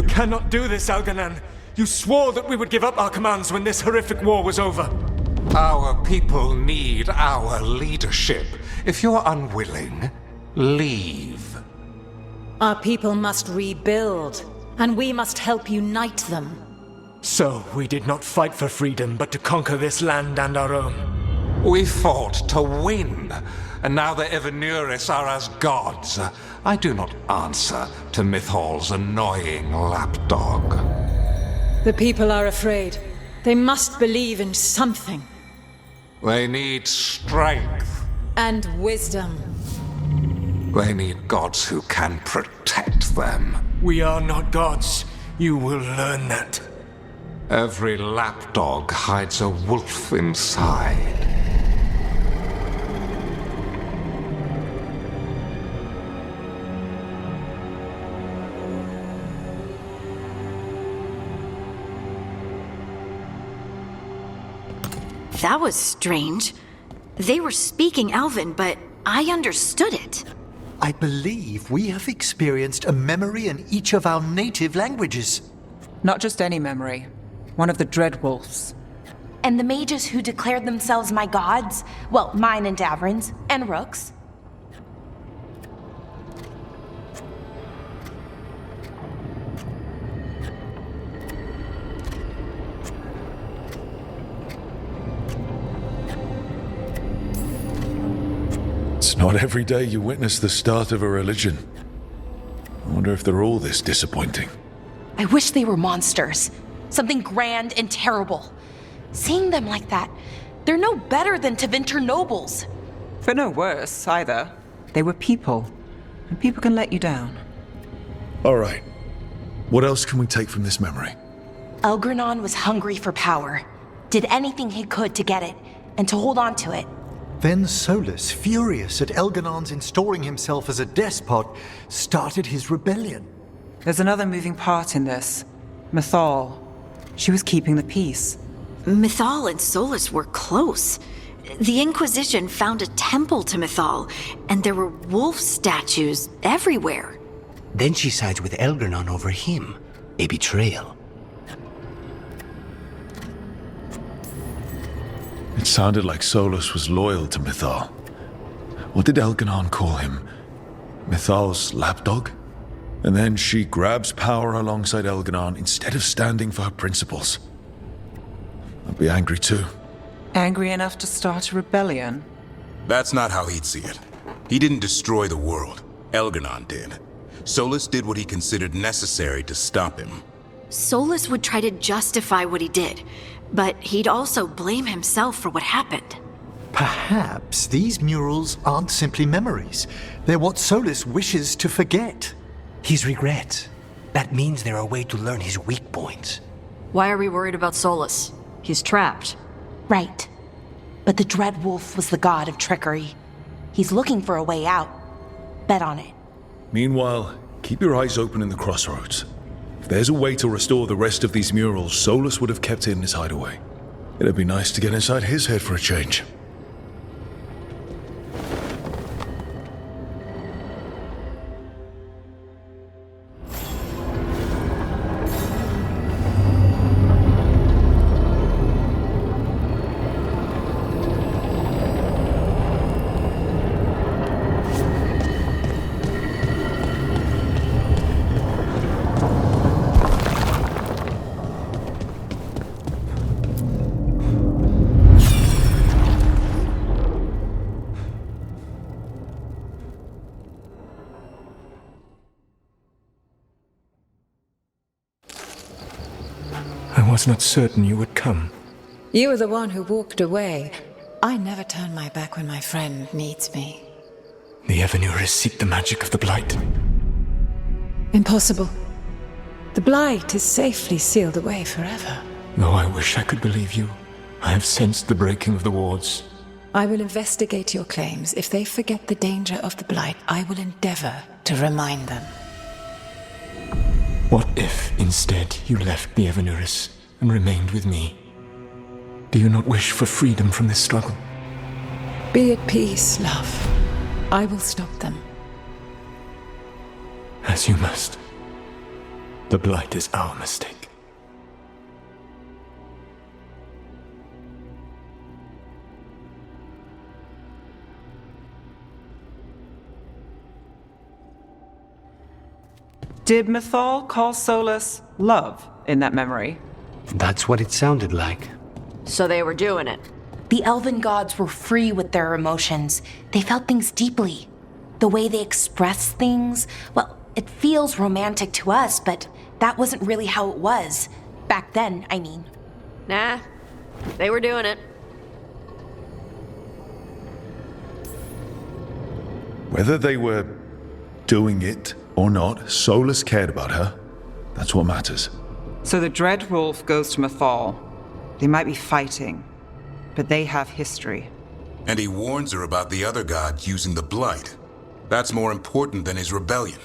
cannot do this, Algernon. You swore that we would give up our commands when this horrific war was over. Our people need our leadership. If you're unwilling, leave. Our people must rebuild, and we must help unite them. So, we did not fight for freedom, but to conquer this land and our own. We fought to win, and now the Evenuris are as gods. I do not answer to Mythal's annoying lapdog. The people are afraid. They must believe in something. They need strength. And wisdom. They need gods who can protect them. We are not gods. You will learn that. Every lapdog hides a wolf inside. That was strange. They were speaking Elven, but I understood it. I believe we have experienced a memory in each of our native languages. Not just any memory. One of the Dreadwolves. And the mages who declared themselves my gods? Well, mine and Davrin's, and Rook's. It's not every day you witness the start of a religion. I wonder if they're all this disappointing. I wish they were monsters. Something grand and terrible. Seeing them like that, they're no better than Tevinter nobles. For no worse, either. They were people. And people can let you down. All right. What else can we take from this memory? Elgernon was hungry for power. Did anything he could to get it, and to hold on to it. Then Solus, furious at Elgernon's installing himself as a despot, started his rebellion. There's another moving part in this. Mythal. She was keeping the peace. Mythal and Solus were close. The Inquisition found a temple to Mythal, and there were wolf statues everywhere. Then she sides with Elgernon over him. A betrayal. It sounded like Solus was loyal to Mythal. What did Elgernon call him? Mythal's lapdog? And then she grabs power alongside Elgernon instead of standing for her principles. I'd be angry too. Angry enough to start a rebellion? That's not how he'd see it. He didn't destroy the world. Elgernon did. Solus did what he considered necessary to stop him. Solus would try to justify what he did, but he'd also blame himself for what happened. Perhaps these murals aren't simply memories. They're what Solus wishes to forget. His regrets. That means they're a way to learn his weak points. Why are we worried about Solus? He's trapped. Right. But the Dreadwolf was the god of trickery. He's looking for a way out. Bet on it. Meanwhile, keep your eyes open in the crossroads. If there's a way to restore the rest of these murals, Solus would have kept it in his hideaway. It'd be nice to get inside his head for a change. I was not certain you would come. You were the one who walked away. I never turn my back when my friend needs me. The Evenuris seek the magic of the Blight. Impossible. The Blight is safely sealed away forever. Though I wish I could believe you, I have sensed the breaking of the wards. I will investigate your claims. If they forget the danger of the Blight, I will endeavor to remind them. What if, instead, you left the Evenuris and remained with me? Do you not wish for freedom from this struggle? Be at peace, love. I will stop them. As you must. The Blight is our mistake. Did Mythal call Solus love in that memory? That's what it sounded like. So they were doing it. The elven gods were free with their emotions. They felt things deeply. The way they expressed things, well, it feels romantic to us, but that wasn't really how it was. Back then, I mean. Nah, they were doing it. Whether they were doing it or not, Solus cared about her. That's what matters. So the Dread Wolf goes to Mythal. They might be fighting, but they have history. And he warns her about the other gods using the Blight. That's more important than his rebellion.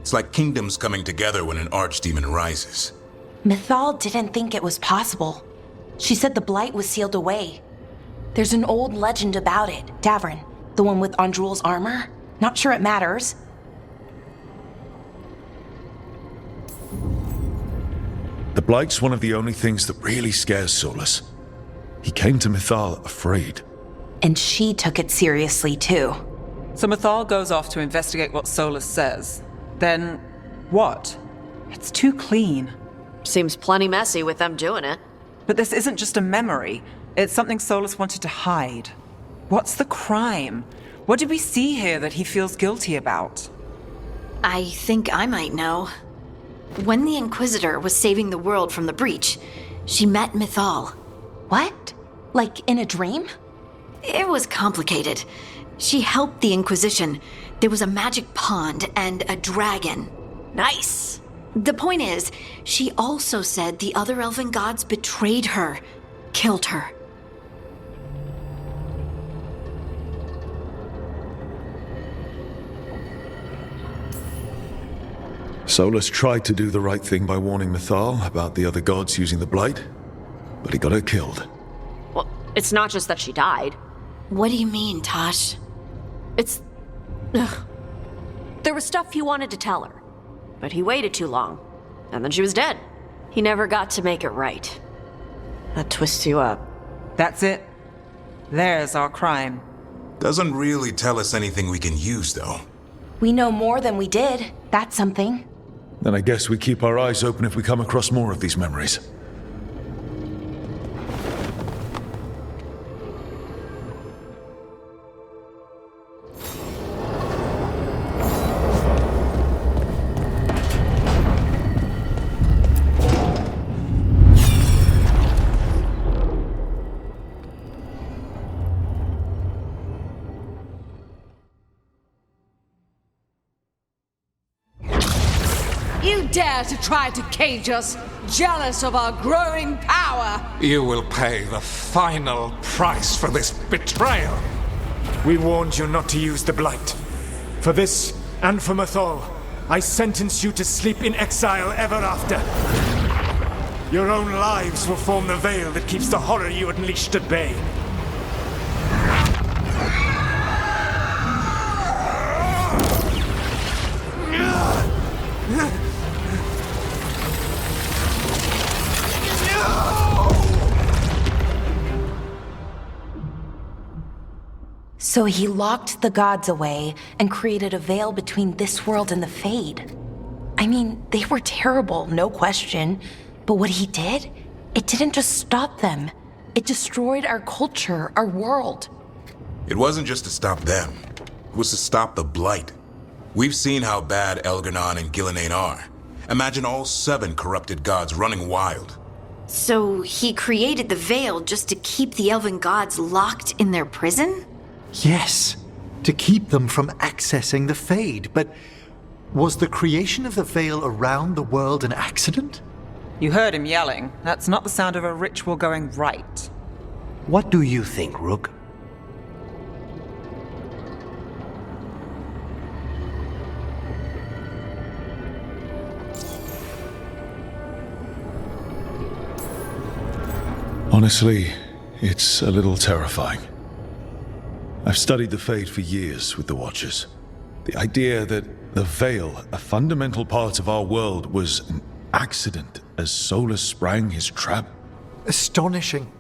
It's like kingdoms coming together when an archdemon rises. Mythal didn't think it was possible. She said the Blight was sealed away. There's an old legend about it. Davrin, the one with Andrul's armor. Not sure it matters. The Blight's one of the only things that really scares Solus. He came to Mythal afraid. And she took it seriously, too. So Mythal goes off to investigate what Solus says. Then, what? It's too clean. Seems plenty messy with them doing it. But this isn't just a memory. It's something Solus wanted to hide. What's the crime? What did we see here that he feels guilty about? I think I might know. When the Inquisitor was saving the world from the breach, she met Mythal. What? Like in a dream? It was complicated. She helped the Inquisition. There was a magic pond and a dragon. Nice. The point is, she also said the other elven gods betrayed her, killed her. Solus tried to do the right thing by warning Mythal about the other gods using the Blight, but he got her killed. Well, it's not just that she died. What do you mean, Tosh? It's... Ugh. There was stuff he wanted to tell her, but he waited too long, and then she was dead. He never got to make it right. That twists you up. That's it. There's our crime. Doesn't really tell us anything we can use, though. We know more than we did. That's something. Then I guess we keep our eyes open if we come across more of these memories. You dare to try to cage us, jealous of our growing power! You will pay the final price for this betrayal. We warned you not to use the Blight. For this, and for Mythal, I sentence you to sleep in exile ever after. Your own lives will form the veil that keeps the horror you unleashed at bay. So he locked the gods away and created a veil between this world and the Fade. I mean, they were terrible, no question. But what he did, it didn't just stop them. It destroyed our culture, our world. It wasn't just to stop them. It was to stop the Blight. We've seen how bad Elgar'nan and Gillenane are. Imagine all 7 corrupted gods running wild. So he created the veil just to keep the elven gods locked in their prison? Yes, to keep them from accessing the Fade. But was the creation of the veil around the world an accident? You heard him yelling. That's not the sound of a ritual going right. What do you think, Rook? Honestly, it's a little terrifying. I've studied the Fade for years with the Watchers. The idea that the Veil, a fundamental part of our world, was an accident as Solus sprang his trap. Astonishing.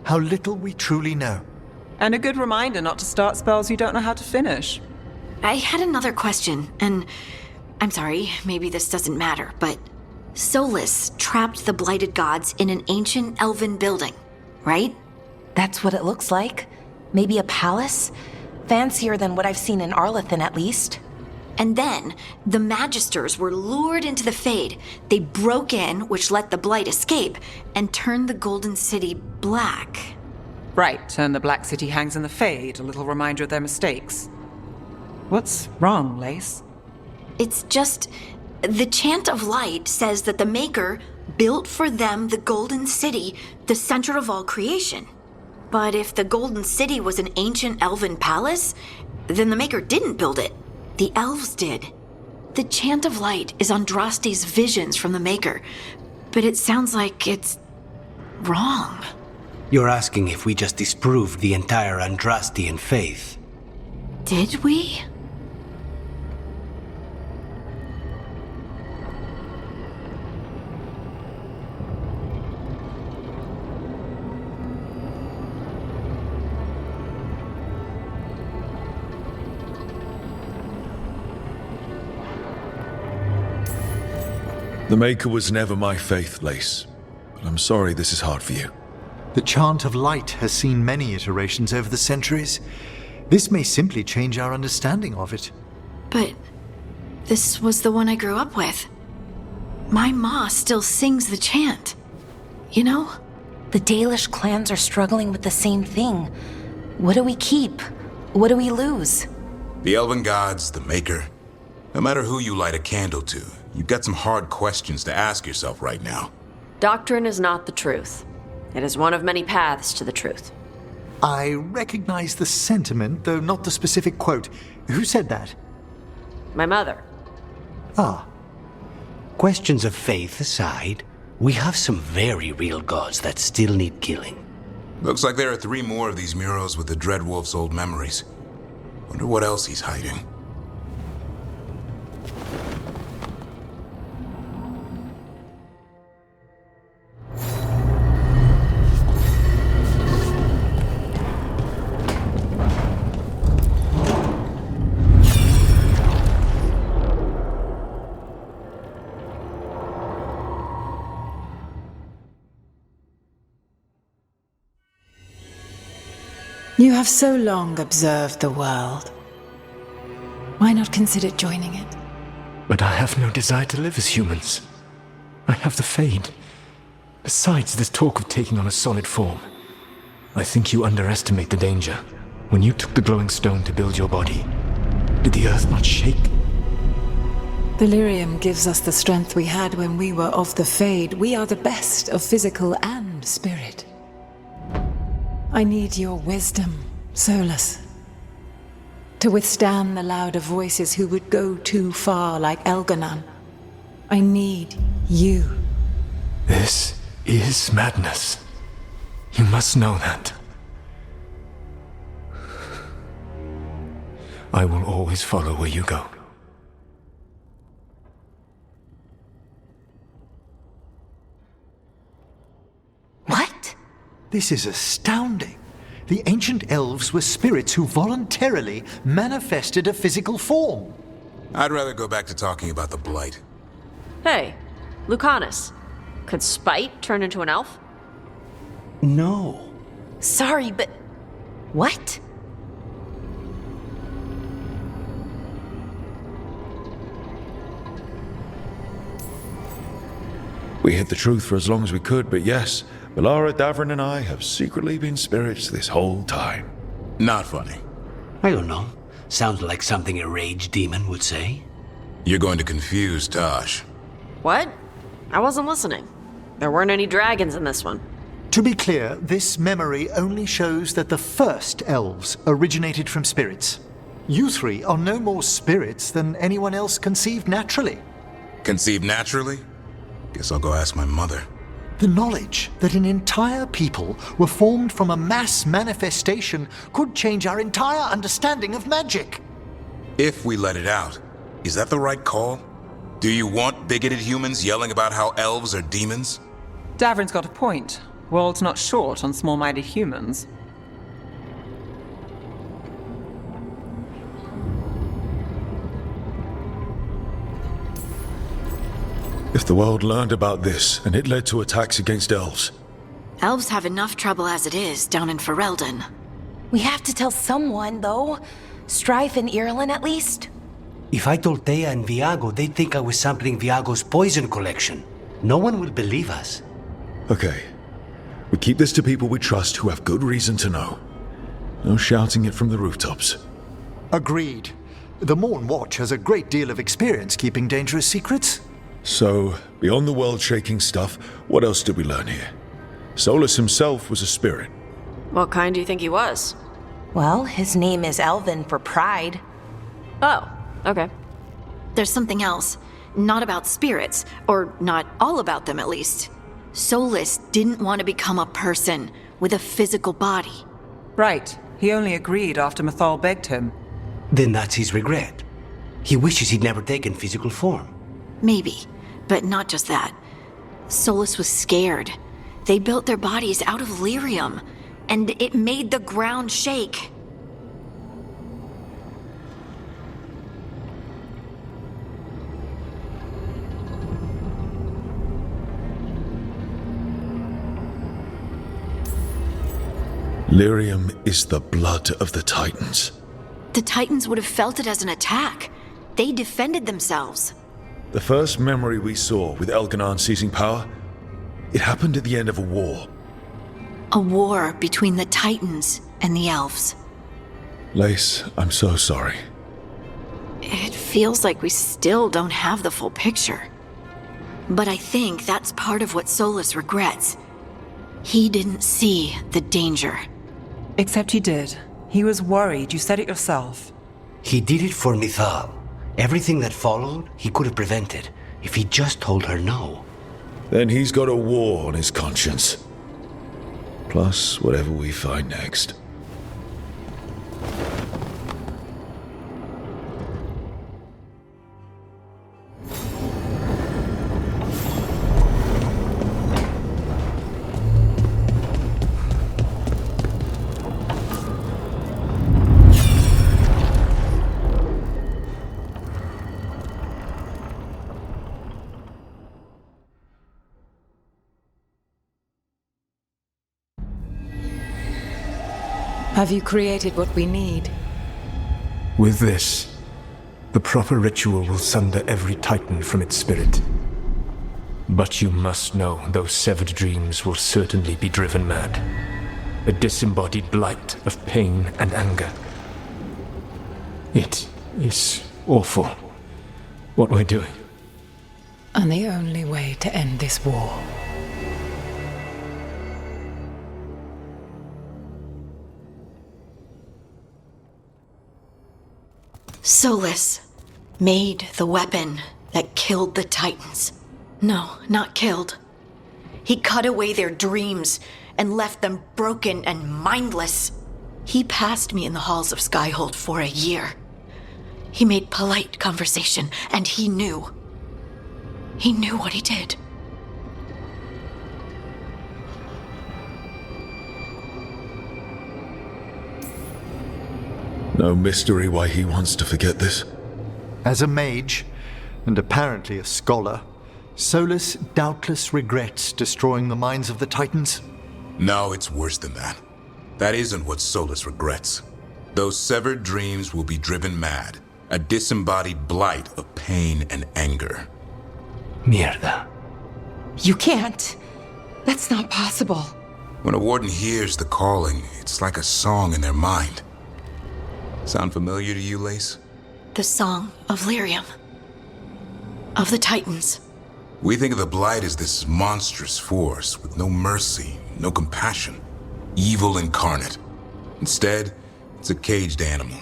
How little we truly know. And a good reminder not to start spells you don't know how to finish. I had another question, and I'm sorry, maybe this doesn't matter, but Solus trapped the blighted gods in an ancient elven building, right? That's what it looks like. Maybe a palace? Fancier than what I've seen in Arlethan, at least. And then, the Magisters were lured into the Fade. They broke in, which let the Blight escape, and turned the Golden City black. Right, and the Black City hangs in the Fade, a little reminder of their mistakes. What's wrong, Lace? It's just... the Chant of Light says that the Maker built for them the Golden City, the center of all creation. But if the Golden City was an ancient elven palace, then the Maker didn't build it. The elves did. The Chant of Light is Andraste's visions from the Maker, but it sounds like it's wrong. You're asking if we just disproved the entire Andrastian faith. Did we? The Maker was never my faith, Lace. But I'm sorry this is hard for you. The Chant of Light has seen many iterations over the centuries. This may simply change our understanding of it. But this was the one I grew up with. My ma still sings the chant. You know? The Dalish clans are struggling with the same thing. What do we keep? What do we lose? The elven gods, the Maker. No matter who you light a candle to, you've got some hard questions to ask yourself right now. Doctrine is not the truth. It is one of many paths to the truth. I recognize the sentiment, though not the specific quote. Who said that? My mother. Ah. Questions of faith aside, we have some very real gods that still need killing. Looks like there are 3 more of these murals with the Dreadwolf's old memories. Wonder what else he's hiding. You have so long observed the world. Why not consider joining it? But I have no desire to live as humans. I have the Fade. Besides, this talk of taking on a solid form. I think you underestimate the danger. When you took the glowing stone to build your body, did the earth not shake? Delirium gives us the strength we had when we were of the Fade. We are the best of physical and spirit. I need your wisdom, Solus, to withstand the louder voices who would go too far like Elganon. I need you. This is madness. You must know that. I will always follow where you go. What? This is astounding. The ancient elves were spirits who voluntarily manifested a physical form. I'd rather go back to talking about the Blight. Hey, Lucanus. Could Spite turn into an elf? No. Sorry, but... what? We hid the truth for as long as we could, but yes, Valara, Davrin, and I have secretly been spirits this whole time. Not funny. I don't know. Sounds like something a rage demon would say. You're going to confuse Tosh. What? I wasn't listening. There weren't any dragons in this one. To be clear, this memory only shows that the first elves originated from spirits. You 3 are no more spirits than anyone else conceived naturally. Conceived naturally? Guess I'll go ask my mother. The knowledge that an entire people were formed from a mass manifestation could change our entire understanding of magic. If we let it out, is that the right call? Do you want bigoted humans yelling about how elves are demons? Davrin's got a point. World's not short on small-minded humans. If the world learned about this, and it led to attacks against elves. Elves have enough trouble as it is down in Ferelden. We have to tell someone, though. Strife and Ireland, at least. If I told Thea and Viago, they'd think I was sampling Viago's poison collection. No one will believe us. Okay. We keep this to people we trust who have good reason to know. No shouting it from the rooftops. Agreed. The Morn Watch has a great deal of experience keeping dangerous secrets. So, beyond the world-shaking stuff, what else did we learn here? Solus himself was a spirit. What kind do you think he was? Well, his name is Elven for pride. Oh, okay. There's something else. Not about spirits, or not all about them at least. Solus didn't want to become a person with a physical body. Right. He only agreed after Mythal begged him. Then that's his regret. He wishes he'd never taken physical form. Maybe, but not just that. Solus was scared. They built their bodies out of lyrium, and it made the ground shake. Lyrium is the blood of the Titans. The Titans would have felt it as an attack. They defended themselves. The first memory we saw with Elganon seizing power, it happened at the end of a war. A war between the Titans and the elves. Lace, I'm so sorry. It feels like we still don't have the full picture. But I think that's part of what Solus regrets. He didn't see the danger. Except he did. He was worried, you said it yourself. He did it for Mythal. Everything that followed, he could have prevented, if he just told her no. Then he's got a war on his conscience. Plus, whatever we find next. Have you created what we need? With this, the proper ritual will sunder every Titan from its spirit. But you must know those severed dreams will certainly be driven mad. A disembodied blight of pain and anger. It is awful what we're doing. And the only way to end this war. Solus made the weapon that killed the Titans. No, not killed. He cut away their dreams and left them broken and mindless. He passed me in the halls of Skyhold for a year. He made polite conversation, and he knew. He knew what he did. No mystery why he wants to forget this. As a mage, and apparently a scholar, Solus doubtless regrets destroying the minds of the Titans. No, it's worse than that. That isn't what Solus regrets. Those severed dreams will be driven mad. A disembodied blight of pain and anger. Mierda. You can't. That's not possible. When a warden hears the calling, it's like a song in their mind. Sound familiar to you, Lace? The song of lyrium. Of the Titans. We think of the Blight as this monstrous force with no mercy, no compassion. Evil incarnate. Instead, it's a caged animal.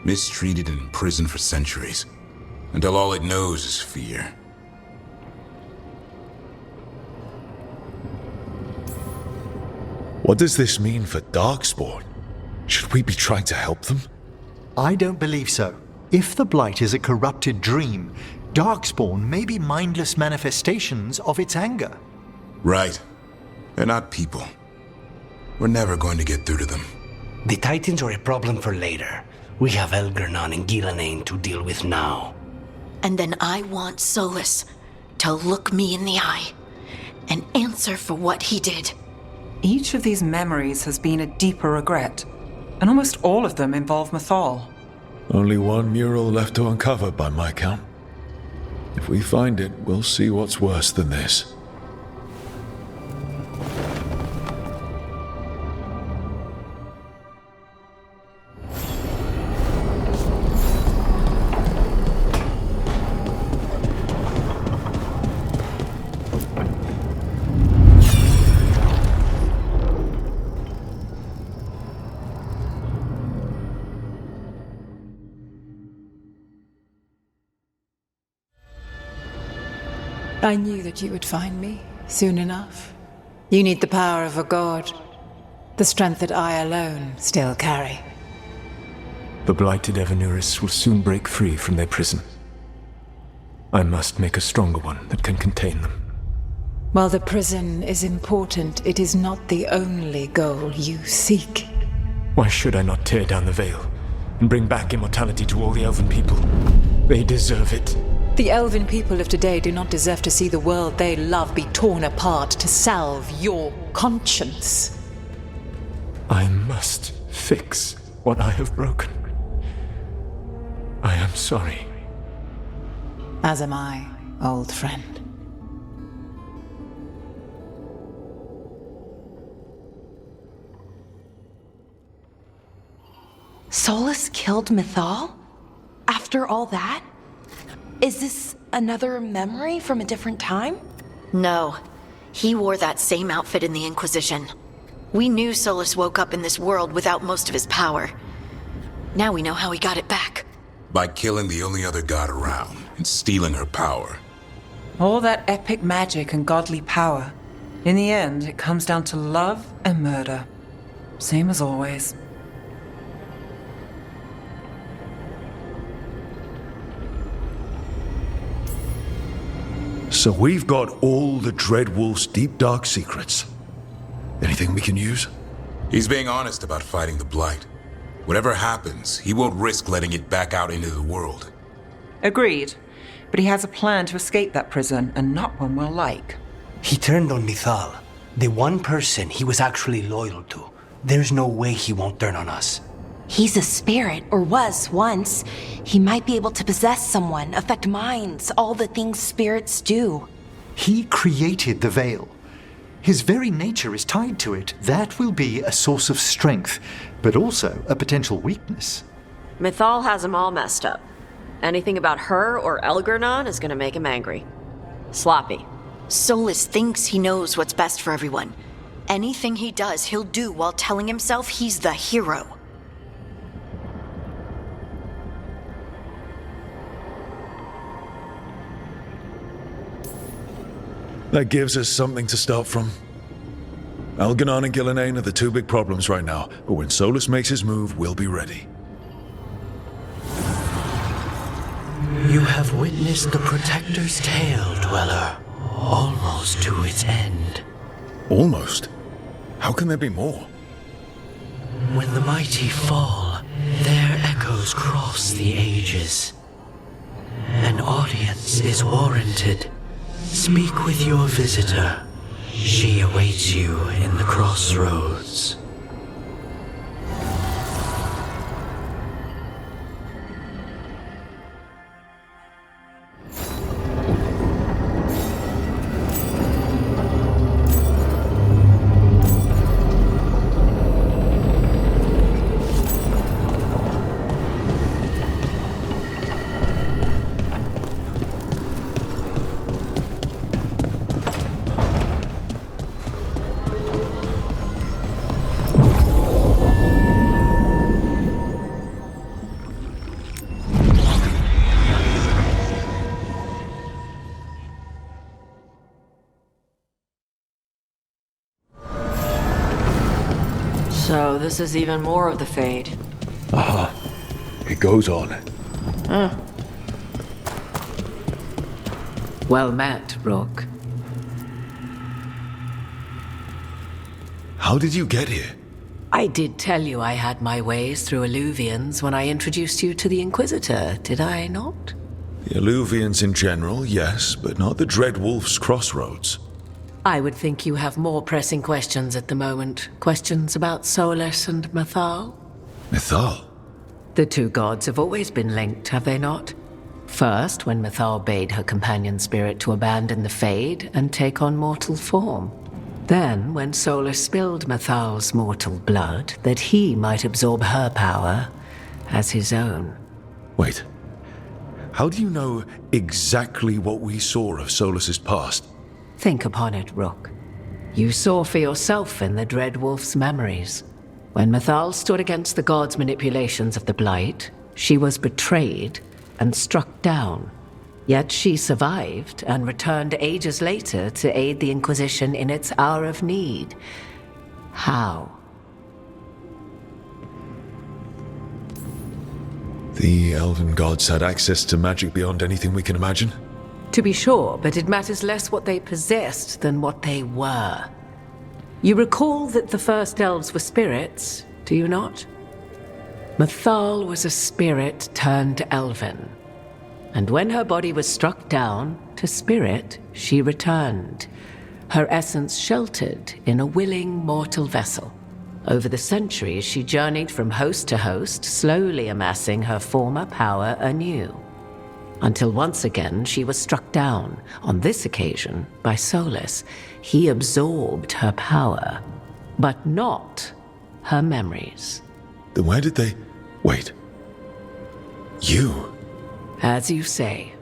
Mistreated and imprisoned for centuries. Until all it knows is fear. What does this mean for Darkspawn? Should we be trying to help them? I don't believe so. If the Blight is a corrupted dream, Darkspawn may be mindless manifestations of its anger. Right. They're not people. We're never going to get through to them. The Titans are a problem for later. We have Elgernon and Gillenane to deal with now. And then I want Solus to look me in the eye and answer for what he did. Each of these memories has been a deeper regret, and almost all of them involve Mythal. Only one mural left to uncover by my count. If we find it, we'll see what's worse than this. I knew that you would find me soon enough. You need the power of a god, the strength that I alone still carry. The blighted Evanuris will soon break free from their prison. I must make a stronger one that can contain them. While the prison is important, it is not the only goal you seek. Why should I not tear down the veil and bring back immortality to all the Elven people? They deserve it. The Elven people of today do not deserve to see the world they love be torn apart to salve your conscience. I must fix what I have broken. I am sorry. As am I, old friend. Solus killed Mythal? After all that? Is this another memory from a different time? No. He wore that same outfit in the Inquisition. We knew Solus woke up in this world without most of his power. Now we know how he got it back. By killing the only other god around and stealing her power. All that epic magic and godly power. In the end, it comes down to love and murder. Same as always. So we've got all the Dreadwolf's deep dark secrets. Anything we can use? He's being honest about fighting the Blight. Whatever happens, he won't risk letting it back out into the world. Agreed. But he has a plan to escape that prison, and not one we'll like. He turned on Mythal, the one person he was actually loyal to. There's no way he won't turn on us. He's a spirit, or was once. He might be able to possess someone, affect minds, all the things spirits do. He created the veil. His very nature is tied to it. That will be a source of strength, but also a potential weakness. Mythal has him all messed up. Anything about her or Elgernon is gonna make him angry. Sloppy. Solus thinks he knows what's best for everyone. Anything he does, he'll do while telling himself he's the hero. That gives us something to start from. Elgernon and Gillenane are the two big problems right now, but when Solus makes his move, we'll be ready. You have witnessed the Protector's tale, Dweller, almost to its end. Almost? How can there be more? When the mighty fall, their echoes cross the ages. An audience is warranted. Speak with your visitor. She awaits you in the crossroads. So this is even more of the Fade. It goes on. Well met, Rook. How did you get here? I did tell you I had my ways through Alluvians when I introduced you to the Inquisitor, did I not? The Alluvians in general, yes, but not the Dread Wolf's crossroads. I would think you have more pressing questions at the moment. Questions about Solus and Mythal? Mythal? The two gods have always been linked, have they not? First, when Mythal bade her companion spirit to abandon the Fade and take on mortal form. Then, when Solus spilled Mythal's mortal blood, that he might absorb her power as his own. Wait. How do you know exactly what we saw of Solus's past? Think upon it, Rook. You saw for yourself in the Dread Wolf's memories. When Mythal stood against the gods' manipulations of the Blight, she was betrayed and struck down. Yet she survived and returned ages later to aid the Inquisition in its hour of need. How? The elven gods had access to magic beyond anything we can imagine? To be sure, but it matters less what they possessed than what they were. You recall that the first elves were spirits, do you not? Mythal was a spirit turned elven. And when her body was struck down, to spirit she returned, her essence sheltered in a willing mortal vessel. Over the centuries she journeyed from host to host, slowly amassing her former power anew. Until once again she was struck down, on this occasion by Solus. He absorbed her power, but not her memories. Then where did they... Wait. You... As you say.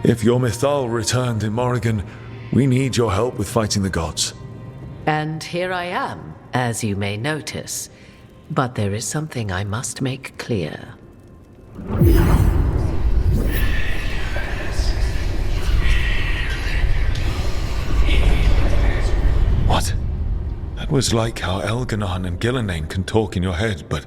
If your Mythal returned in Morrigan, we need your help with fighting the gods. And here I am, as you may notice. But there is something I must make clear. What? That was like how Elganon and Gillenane can talk in your head, but...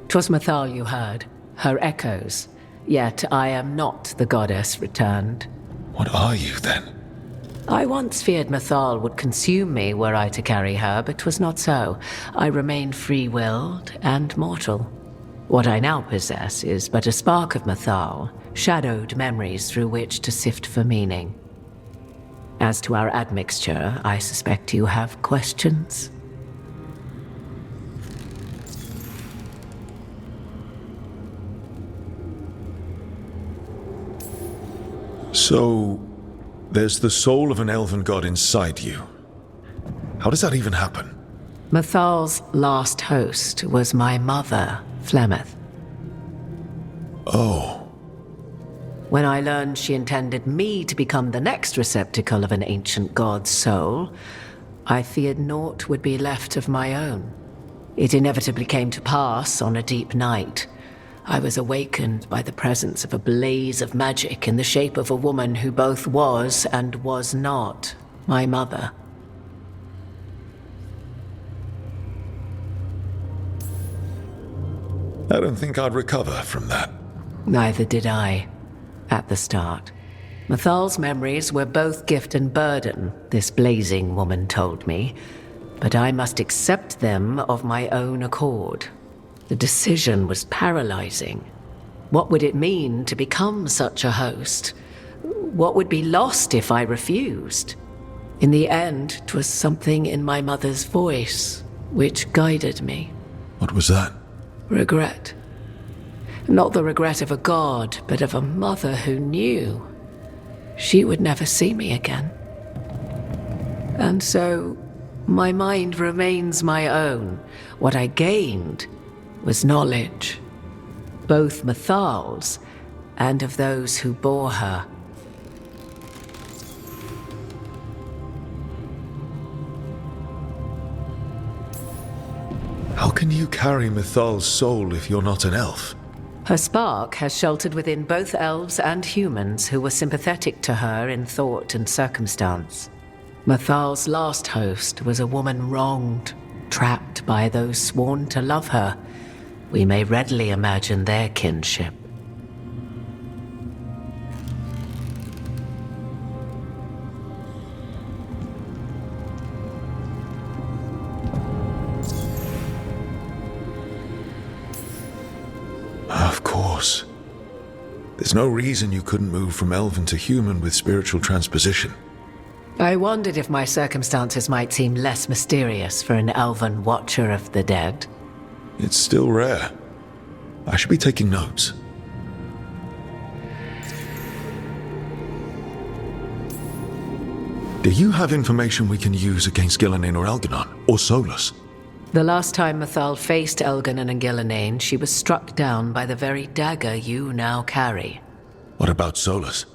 'Twas Mythal you heard, her echoes. Yet I am not the goddess returned. What are you, then? I once feared Mythal would consume me were I to carry her, but 'twas not so. I remain free-willed and mortal. What I now possess is but a spark of Mythal, shadowed memories through which to sift for meaning. As to our admixture, I suspect you have questions. So, there's the soul of an elven god inside you. How does that even happen? Mythal's last host was my mother, Flemeth. Oh. When I learned she intended me to become the next receptacle of an ancient god's soul, I feared naught would be left of my own. It inevitably came to pass on a deep night. I was awakened by the presence of a blaze of magic in the shape of a woman who both was and was not my mother. I don't think I'd recover from that. Neither did I, at the start. Mythal's memories were both gift and burden, this blazing woman told me, but I must accept them of my own accord. The decision was paralyzing. What would it mean to become such a host? What would be lost if I refused? In the end, 'twas something in my mother's voice which guided me. What was that? Regret. Not the regret of a god, but of a mother who knew she would never see me again. And so, my mind remains my own. What I gained was knowledge, both Mythal's and of those who bore her. How can you carry Mythal's soul if you're not an elf? Her spark has sheltered within both elves and humans who were sympathetic to her in thought and circumstance. Mythal's last host was a woman wronged, trapped by those sworn to love her, we may readily imagine their kinship. Of course. There's no reason you couldn't move from elven to human with spiritual transposition. I wondered if my circumstances might seem less mysterious for an elven watcher of the dead. It's still rare. I should be taking notes. Do you have information we can use against Gillenane or Elganon, or Solus? The last time Mythal faced Elganon and Gillenane, she was struck down by the very dagger you now carry. What about Solus?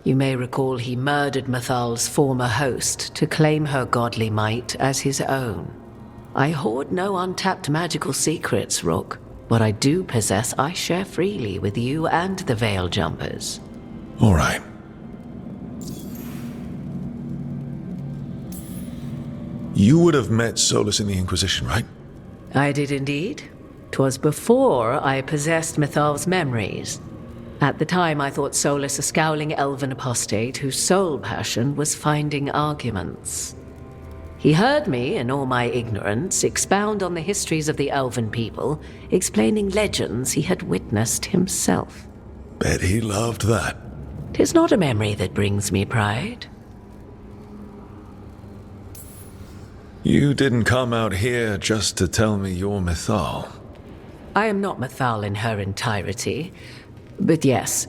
You may recall he murdered Mythal's former host to claim her godly might as his own. I hoard no untapped magical secrets, Rook. What I do possess, I share freely with you and the Veil Jumpers. All right. You would have met Solus in the Inquisition, right? I did indeed. 'Twas before I possessed Mythal's memories. At the time, I thought Solus a scowling elven apostate whose sole passion was finding arguments. He heard me, in all my ignorance, expound on the histories of the elven people, explaining legends he had witnessed himself. Bet he loved that. 'Tis not a memory that brings me pride. You didn't come out here just to tell me you're Mythal. I am not Mythal in her entirety, but yes,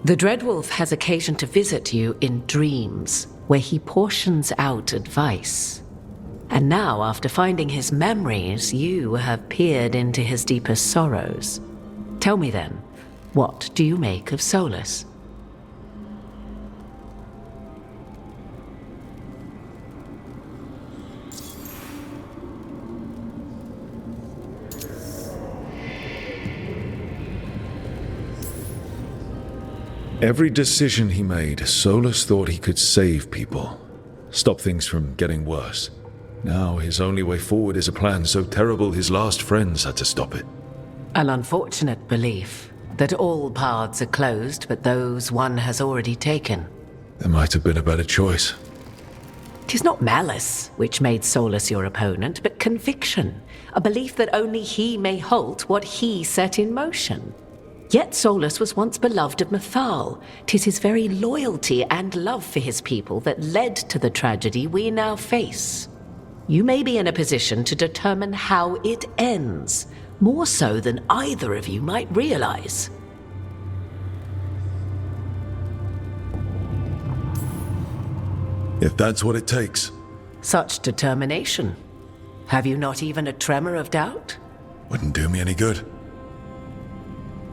the Dreadwolf has occasion to visit you in dreams, where he portions out advice. And now, after finding his memories, you have peered into his deepest sorrows. Tell me then, what do you make of Solus? Every decision he made, Solus thought he could save people, stop things from getting worse. Now his only way forward is a plan so terrible his last friends had to stop it. An unfortunate belief that all paths are closed but those one has already taken. There might have been a better choice. 'Tis not malice which made Solus your opponent, but conviction, a belief that only he may halt what he set in motion. Yet Solus was once beloved of Mythal. 'Tis his very loyalty and love for his people that led to the tragedy we now face. You may be in a position to determine how it ends, more so than either of you might realize. If that's what it takes. Such determination. Have you not even a tremor of doubt? Wouldn't do me any good.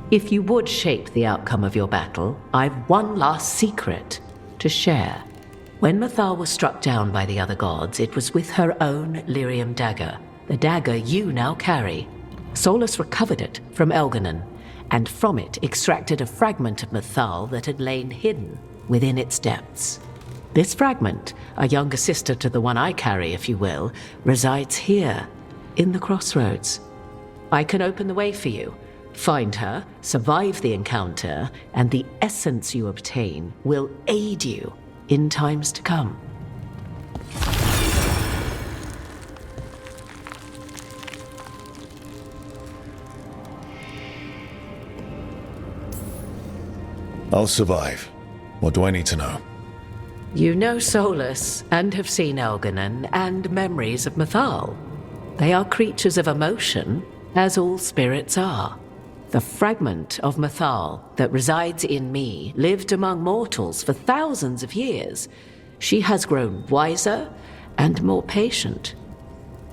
If you would shape the outcome of your battle, I've one last secret to share. When Mythal was struck down by the other gods, it was with her own lyrium dagger, the dagger you now carry. Solus recovered it from Elganon, and from it extracted a fragment of Mythal that had lain hidden within its depths. This fragment, a younger sister to the one I carry, if you will, resides here, in the crossroads. I can open the way for you. Find her, survive the encounter, and the essence you obtain will aid you in times to come. I'll survive. What do I need to know? You know Solus, and have seen Elganon, and memories of Mythal. They are creatures of emotion, as all spirits are. The fragment of Mythal that resides in me lived among mortals for thousands of years. She has grown wiser and more patient.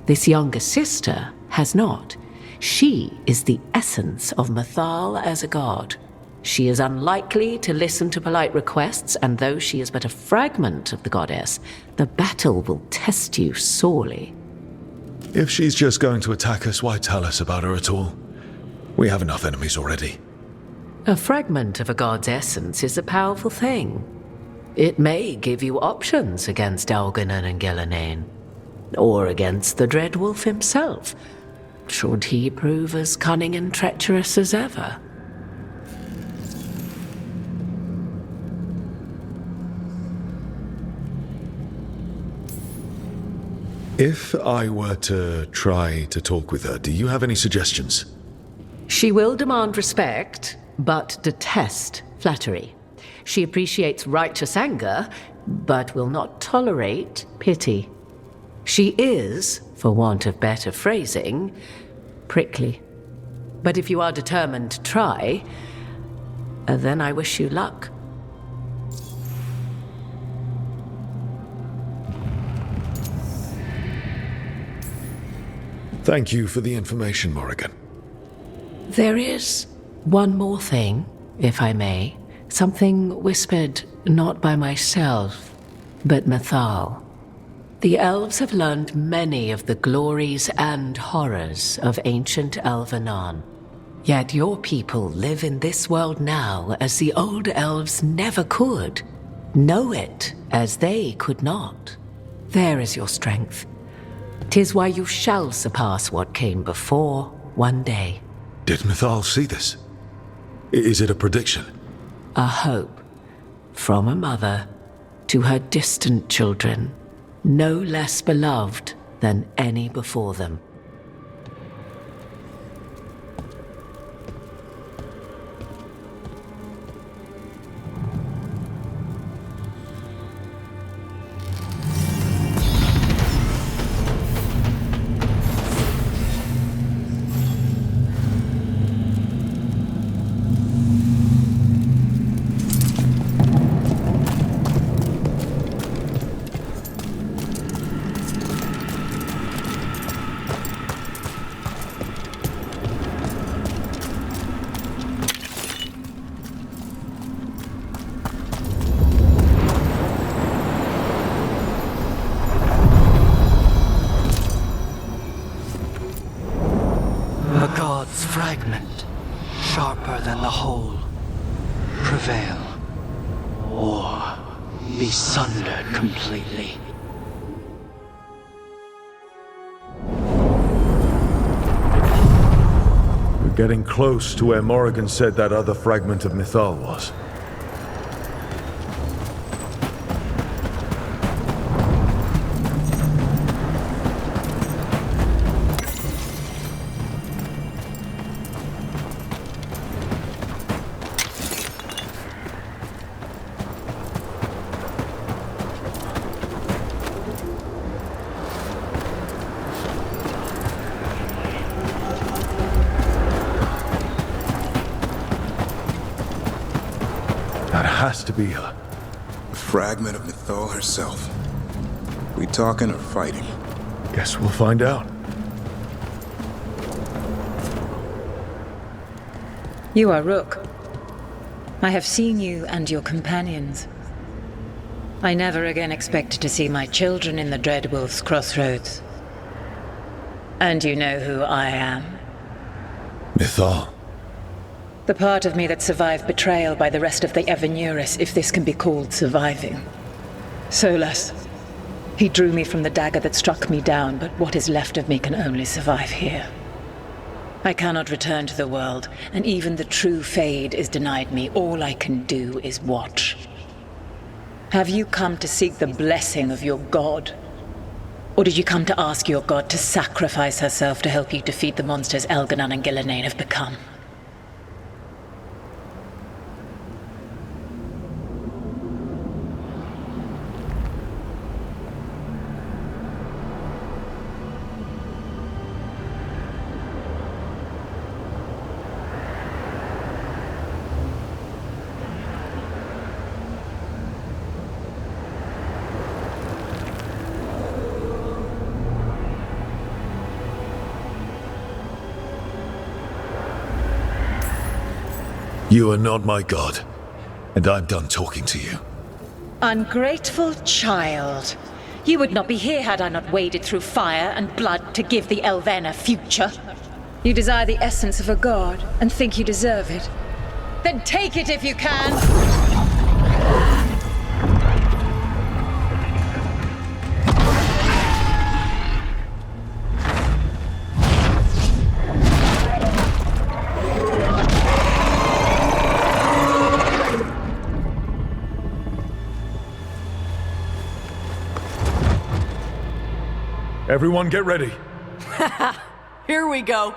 This younger sister has not. She is the essence of Mythal as a god. She is unlikely to listen to polite requests, and though she is but a fragment of the goddess, the battle will test you sorely. If she's just going to attack us, why tell us about her at all? We have enough enemies already. A fragment of a god's essence is a powerful thing. It may give you options against Elganon and Gillenane. or against the Dread Wolf himself, should he prove as cunning and treacherous as ever. If I were to try to talk with her, do you have any suggestions? She will demand respect, but detest flattery. She appreciates righteous anger, but will not tolerate pity. She is, for want of better phrasing, prickly. But if you are determined to try, then I wish you luck. Thank you for the information, Morrigan. There is one more thing, if I may. Something whispered not by myself, but Mythal. The elves have learned many of the glories and horrors of ancient Elvenon. Yet your people live in this world now as the old elves never could. Know it as they could not. There is your strength. 'Tis why you shall surpass what came before one day. Did Mythal see this? Is it a prediction? A hope from a mother to her distant children, no less beloved than any before them. Fragment, sharper than the whole, prevail, or be sundered completely. We're getting close to where Morrigan said that other fragment of Mythal was. Has to be her. A fragment of Mythal herself. We talking or fighting? Guess we'll find out. You are Rook. I have seen you and your companions. I never again expected to see my children in the Dreadwolf's crossroads. And you know who I am. Mythal. The part of me that survived betrayal by the rest of the Evanuris, if this can be called surviving. Solus. He drew me from the dagger that struck me down, but what is left of me can only survive here. I cannot return to the world, and even the true Fade is denied me. All I can do is watch. Have you come to seek the blessing of your god? Or did you come to ask your god to sacrifice herself to help you defeat the monsters Elganon and Gillenane have become? You are not my god, and I'm done talking to you. Ungrateful child. You would not be here had I not waded through fire and blood to give the Elven a future. You desire the essence of a god and think you deserve it. Then take it if you can! Everyone get ready. Here we go.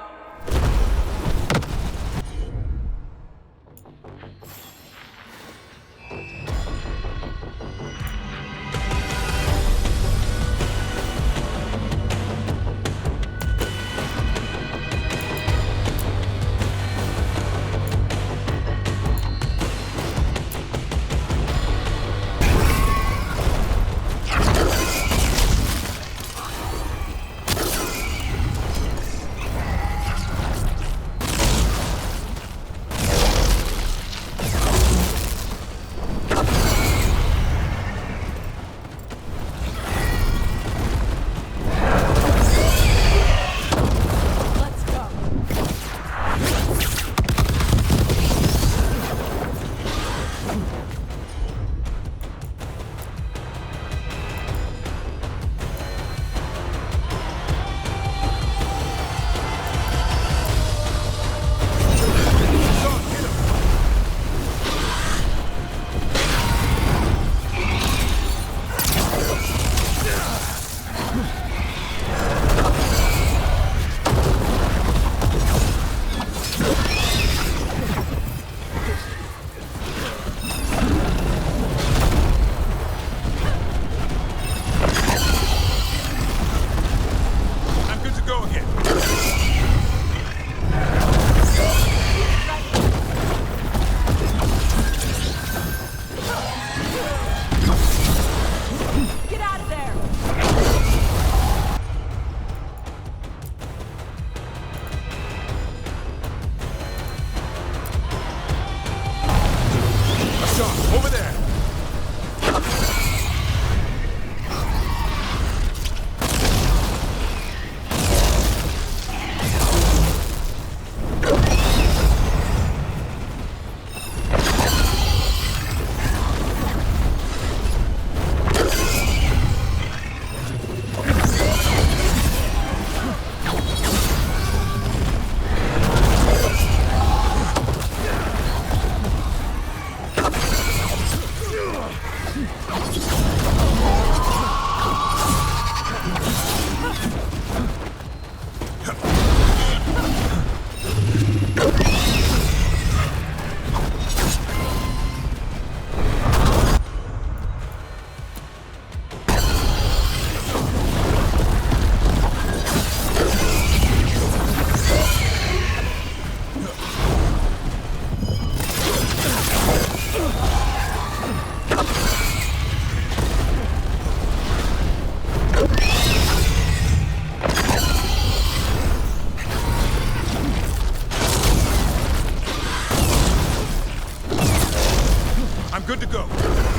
Good to go.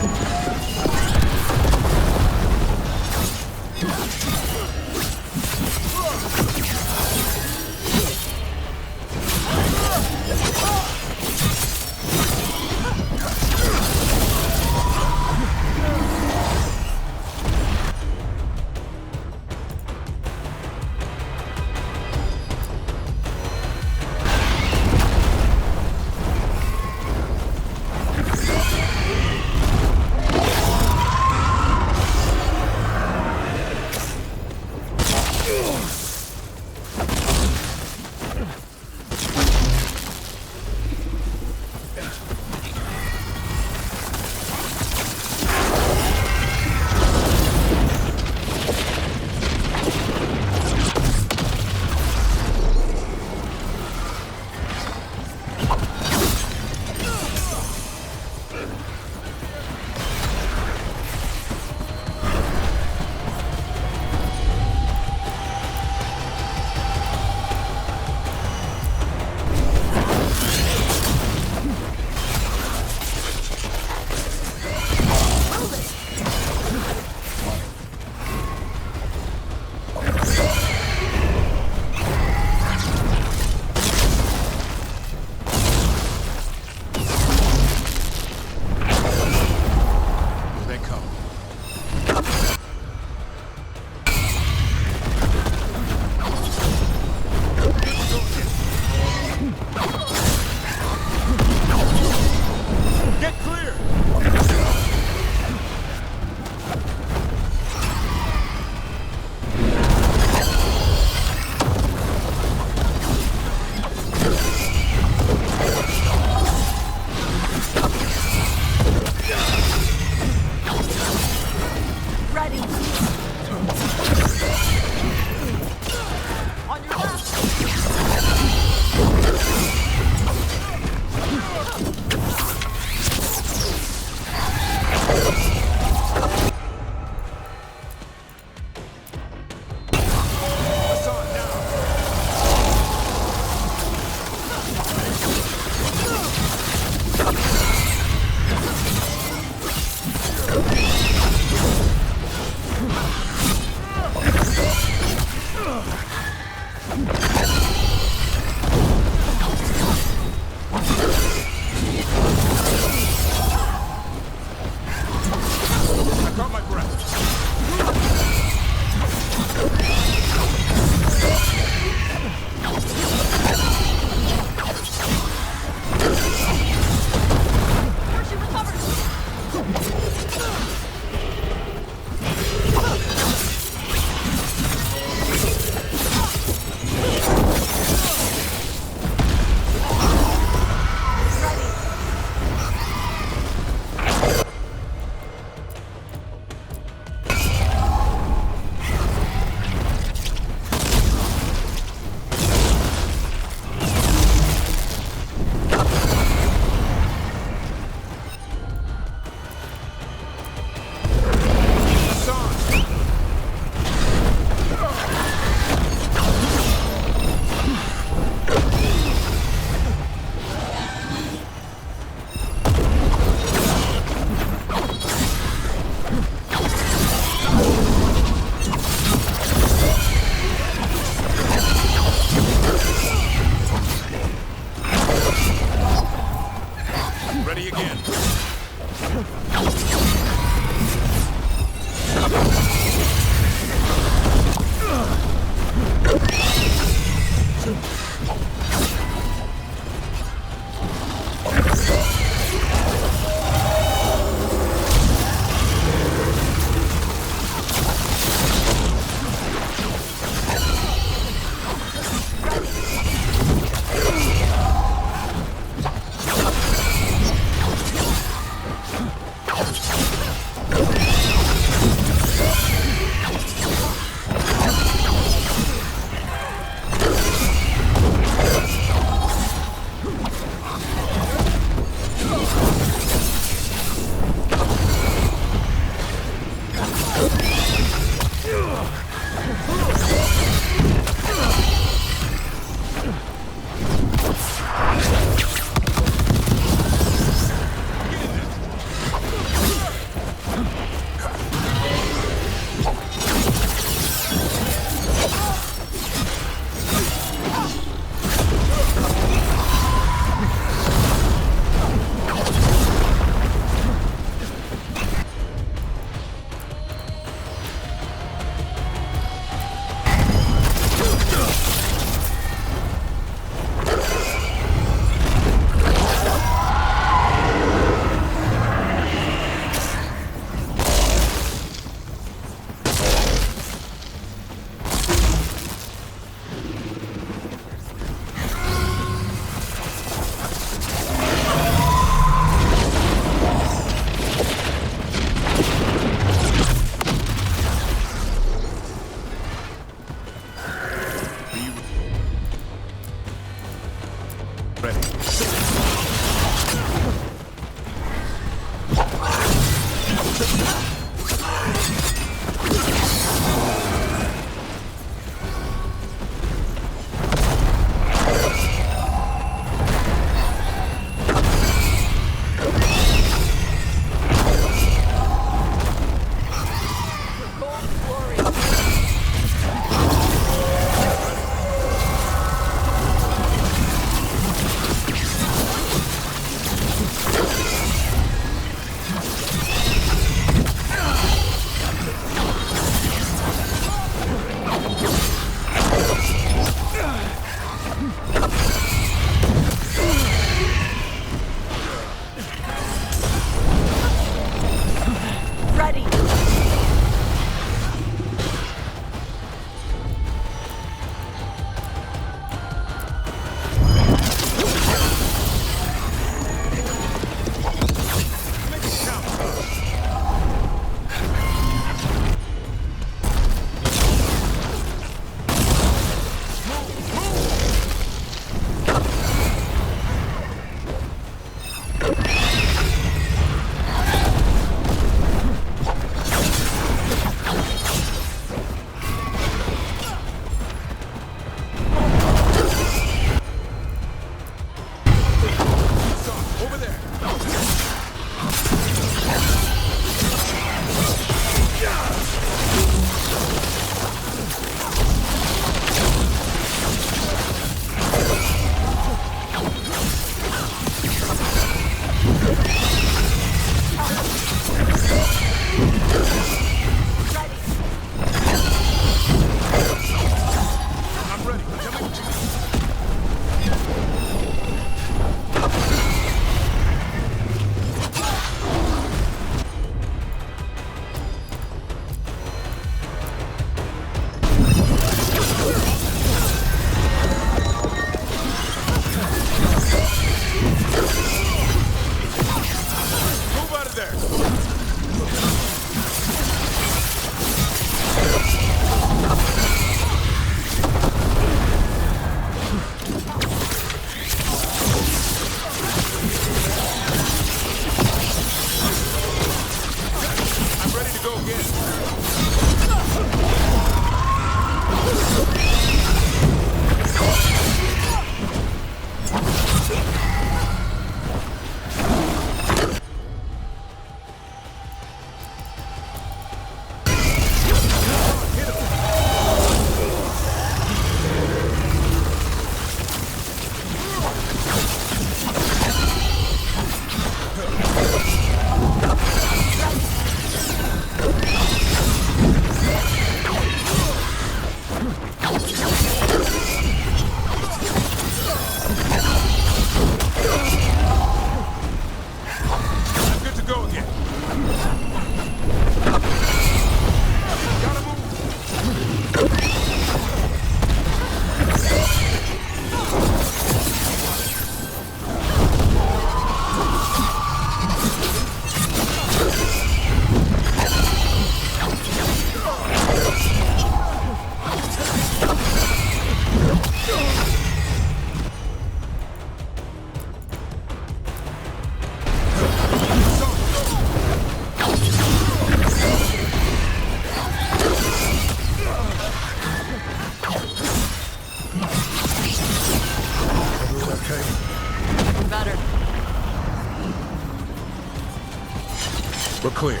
We're clear.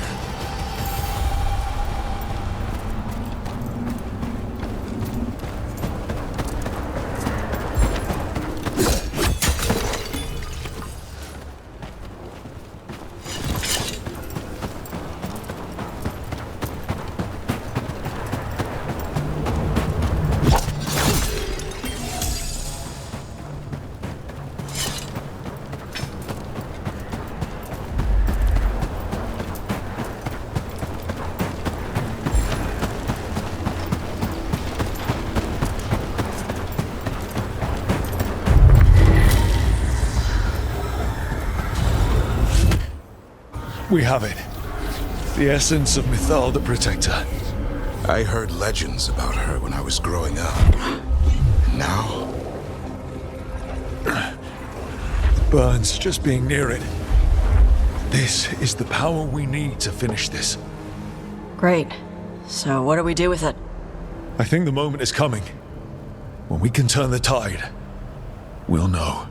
We have it. The essence of Mythal the Protector. I heard legends about her when I was growing up. Now? burns just being near it. This is the power we need to finish this. Great. So what do we do with it? I think the moment is coming. When we can turn the tide, we'll know.